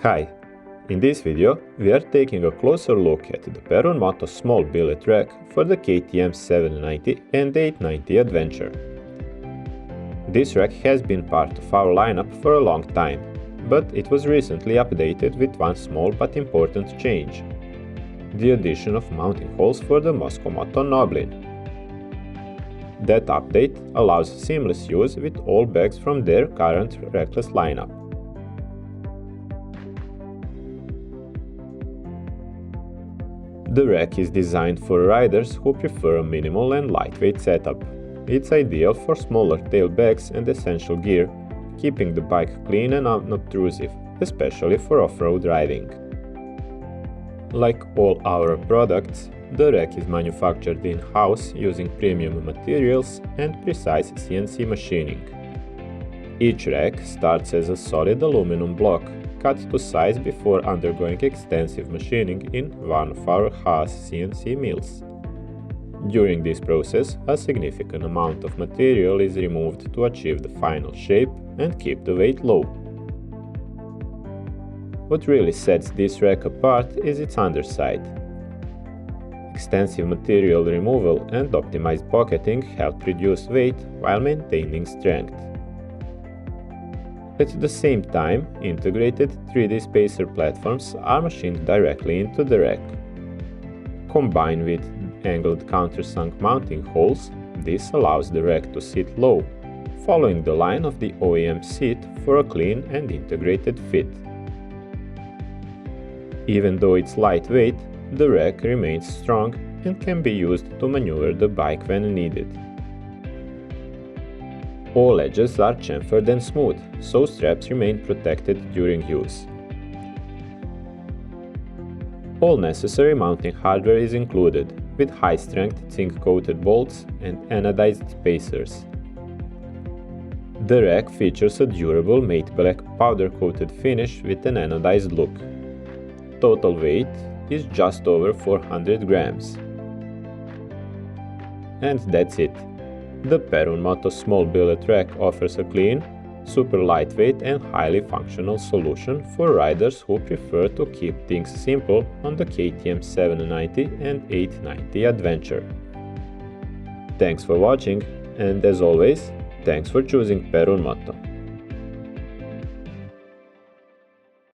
Hi! In this video, we are taking a closer look at the Perun Moto Small Billet Rack for the KTM 790 and 890 Adventure. This rack has been part of our lineup for a long time, but it was recently updated with one small but important change: the addition of mounting holes for the Mosko Moto Gnoblin. That update allows seamless use with all bags from their current rackless lineup. The rack is designed for riders who prefer a minimal and lightweight setup. It's ideal for smaller tail bags and essential gear, keeping the bike clean and unobtrusive, especially for off-road riding. Like all our products, the rack is manufactured in-house using premium materials and precise CNC machining. Each rack starts as a solid aluminum block, cut to size before undergoing extensive machining in one of our Haas CNC mills. During this process, a significant amount of material is removed to achieve the final shape and keep the weight low. What really sets this rack apart is its underside. Extensive material removal and optimized pocketing help reduce weight while maintaining strength. At the same time, integrated 3D spacer platforms are machined directly into the rack. Combined with angled countersunk mounting holes, this allows the rack to sit low, following the line of the OEM seat for a clean and integrated fit. Even though it's lightweight, the rack remains strong and can be used to maneuver the bike when needed. All edges are chamfered and smooth, so straps remain protected during use. All necessary mounting hardware is included, with high-strength zinc-coated bolts and anodized spacers. The rack features a durable matte black powder-coated finish with an anodized look. Total weight is just over 400 grams. And that's it. The Perun Moto Small Billet Rack offers a clean, super lightweight and highly functional solution for riders who prefer to keep things simple on the KTM 790 and 890 Adventure. Thanks for watching, and as always, thanks for choosing Perun Moto.